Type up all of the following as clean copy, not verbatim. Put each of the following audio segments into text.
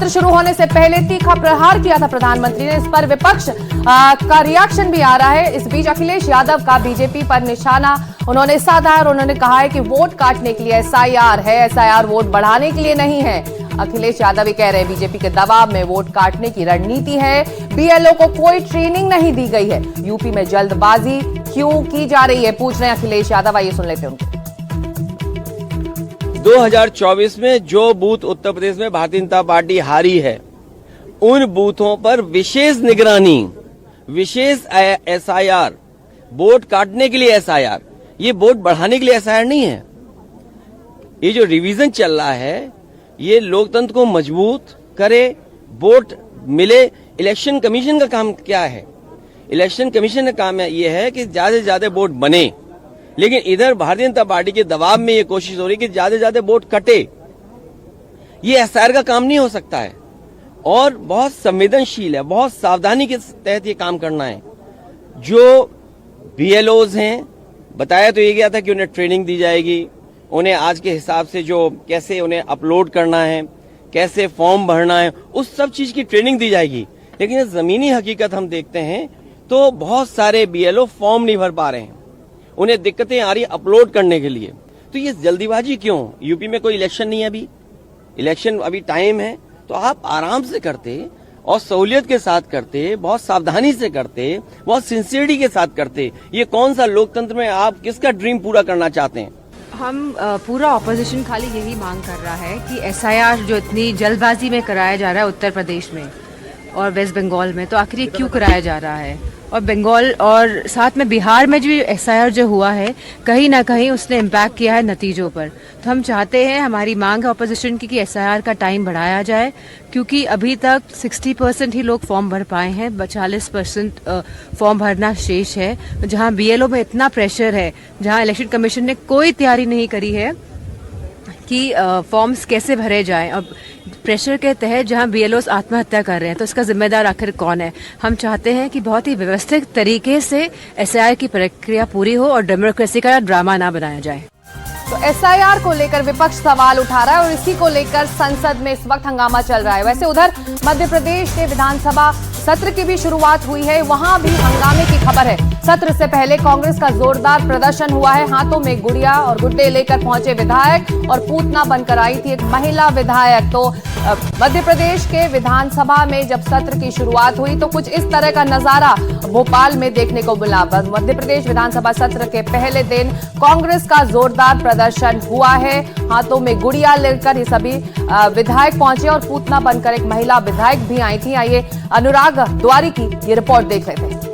सत्र शुरू होने से पहले तीखा प्रहार किया था प्रधानमंत्री ने। इस पर विपक्ष का रिएक्शन भी आ रहा है। इस बीच अखिलेश यादव का बीजेपी पर निशाना उन्होंने साधा और उन्होंने कहा है कि वोट काटने के लिए एसआईआर है, एसआईआर वोट बढ़ाने के लिए नहीं है। अखिलेश यादव भी कह रहे हैं बीजेपी के दबाव में वोट काटने की रणनीति है। बीएलओ को कोई ट्रेनिंग नहीं दी गई है। यूपी में जल्दबाजी क्यों की जा रही है, पूछ रहे हैं अखिलेश यादव। आइए सुन लेते हैं उनको। 2024 में जो बूथ उत्तर प्रदेश में भारतीय जनता पार्टी हारी है, उन बूथों पर विशेष निगरानी, विशेष एसआईआर, वोट काटने के लिए एसआईआर, ये वोट बढ़ाने के लिए एसआईआर नहीं है। ये जो रिवीजन चल रहा है, ये लोकतंत्र को मजबूत करे, वोट मिले। इलेक्शन कमीशन का काम क्या है? इलेक्शन कमीशन का काम ये है कि ज्यादा से ज्यादा वोट बने, लेकिन इधर भारतीय जनता पार्टी के दबाव में ये कोशिश हो रही है कि ज्यादा से ज्यादा वोट कटे। ये एसआईआर का काम नहीं हो सकता है और बहुत संवेदनशील है, बहुत सावधानी के तहत ये काम करना है। जो बीएलओज हैं, बताया तो ये गया था कि उन्हें ट्रेनिंग दी जाएगी, उन्हें आज के हिसाब से जो कैसे उन्हें अपलोड करना है, कैसे फॉर्म भरना है, उस सब चीज की ट्रेनिंग दी जाएगी। लेकिन जमीनी हकीकत हम देखते हैं तो बहुत सारे बीएलओ फॉर्म नहीं भर पा रहे हैं, उन्हें दिक्कतें आ रही अपलोड करने के लिए। तो ये जल्दीबाजी क्यों? यूपी में कोई इलेक्शन नहीं है, अभी इलेक्शन अभी टाइम है, तो आप आराम से करते और सहूलियत के साथ करते, बहुत सावधानी से करते, बहुत सिंसियरिटी के साथ करते। ये कौन सा लोकतंत्र में आप किसका ड्रीम पूरा करना चाहते हैं? हम पूरा ऑपोजिशन खाली यही मांग कर रहा है कि एसआईआर जो इतनी जल्दबाजी में कराया जा रहा है उत्तर प्रदेश में और वेस्ट बंगाल में, तो आखिर ये क्यों कराया जा रहा है? और बंगाल और साथ में बिहार में जो एसआईआर जो हुआ है, कहीं ना कहीं उसने इम्पैक्ट किया है नतीजों पर। तो हम चाहते हैं, हमारी मांग है ऑपोजिशन की कि एसआईआर का टाइम बढ़ाया जाए, क्योंकि अभी तक 60% ही लोग फॉर्म भर पाए हैं, 40% फॉर्म भरना शेष है। जहां बीएलओ में इतना प्रेशर है, जहां इलेक्शन कमीशन ने कोई तैयारी नहीं करी है कि फॉर्म्स कैसे भरे जाएं, अब प्रेशर के तहत जहां बीएलओस आत्महत्या कर रहे हैं, तो इसका जिम्मेदार आखिर कौन है? हम चाहते हैं कि बहुत ही व्यवस्थित तरीके से एसआईआर की प्रक्रिया पूरी हो और डेमोक्रेसी का ड्रामा ना बनाया जाए। तो एसआईआर को लेकर विपक्ष सवाल उठा रहा है और इसी को लेकर संसद में इस वक्त हंगामा चल रहा है। वैसे उधर मध्य प्रदेश के विधानसभा सत्र की भी शुरुआत हुई है, वहां भी हंगामे की खबर है। सत्र से पहले कांग्रेस का जोरदार प्रदर्शन हुआ है। हाथों में गुड़िया और गुड्डे लेकर पहुंचे विधायक और पूतना बनकर आई थी एक महिला विधायक। तो मध्य प्रदेश के विधानसभा में जब सत्र की शुरुआत हुई तो कुछ इस तरह का नजारा भोपाल में देखने को मिला। मध्य प्रदेश विधानसभा सत्र के पहले दिन कांग्रेस का जोरदार प्रदर्शन हुआ है। हाथों में गुड़िया लेकर ये सभी विधायक पहुंचे और पूतना बनकर एक महिला विधायक भी आई थी। आइए अनुराग द्वारी की ये रिपोर्ट देख लेते हैं।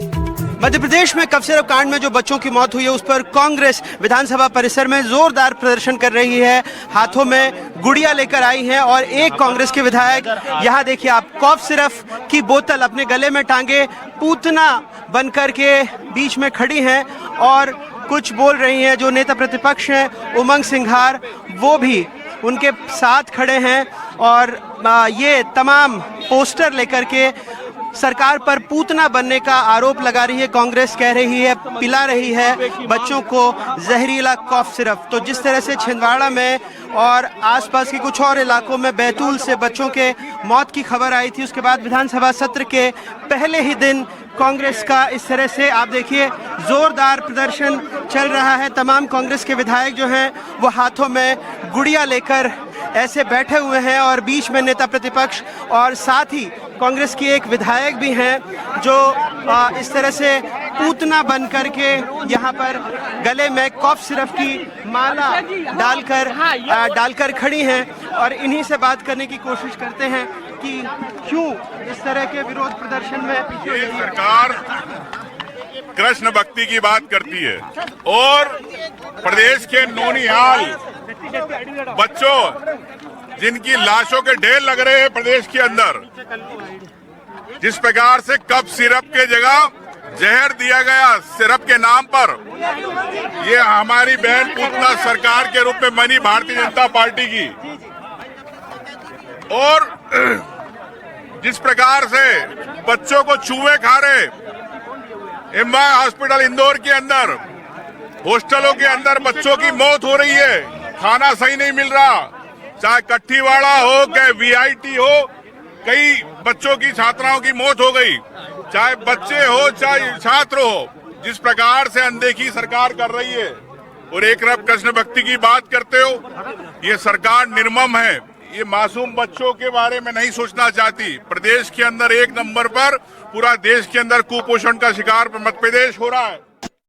मध्य प्रदेश में कफ सिरप कांड में जो बच्चों की मौत हुई है, उस पर कांग्रेस विधानसभा परिसर में जोरदार प्रदर्शन कर रही है। हाथों में गुड़िया लेकर आई हैं और एक कांग्रेस के विधायक, यहाँ देखिए आप, कफ सिरप की बोतल अपने गले में टांगे पूतना बनकर के बीच में खड़ी हैं और कुछ बोल रही हैं। जो नेता प्रतिपक्ष हैं उमंग सिंघार, वो भी उनके साथ खड़े हैं और ये तमाम पोस्टर लेकर के सरकार पर पूतना बनने का आरोप लगा रही है। कांग्रेस कह रही है, पिला रही है बच्चों को जहरीला कॉफ सिरप। तो जिस तरह से छिंदवाड़ा में और आसपास के कुछ और इलाकों में बैतूल से बच्चों के मौत की खबर आई थी, उसके बाद विधानसभा सत्र के पहले ही दिन कांग्रेस का इस तरह से आप देखिए जोरदार प्रदर्शन चल रहा है। तमाम कांग्रेस के विधायक जो हैं वो हाथों में गुड़िया लेकर ऐसे बैठे हुए हैं और बीच में नेता प्रतिपक्ष और साथ ही कांग्रेस की एक विधायक भी हैं जो इस तरह से पूतना बन करके यहाँ पर गले में कॉफ सिरप की माला डालकर खड़ी हैं और इन्हीं से बात करने की कोशिश करते हैं कि क्यों इस तरह के विरोध प्रदर्शन में ये सरकार कृष्ण भक्ति की बात करती है और प्रदेश के नौनिहाल बच्चों जिनकी लाशों के ढेर लग रहे हैं प्रदेश के अंदर, जिस प्रकार से कफ सिरप के जगह जहर दिया गया सिरप के नाम पर, ये हमारी बहन पूतना सरकार के रूप में बनी भारतीय जनता पार्टी की। और जिस प्रकार से बच्चों को चूहे खा रहे, एमवाय हॉस्पिटल इंदौर के अंदर हॉस्टलों के अंदर बच्चों की मौत हो रही है, खाना सही नहीं मिल रहा, चाहे कट्ठीवाड़ा हो चाहे वीआईटी हो, कई बच्चों की, छात्राओं की मौत हो गई, चाहे बच्चे हो चाहे छात्र हो। जिस प्रकार से अनदेखी सरकार कर रही है और एक तरफ कृष्ण भक्ति की बात करते हो, ये सरकार निर्मम है। ये मासूम बच्चों के बारे में नहीं सोचना चाहती। प्रदेश के अंदर एक नंबर पर पूरा देश के अंदर कुपोषण का शिकार मध्य प्रदेश हो रहा है।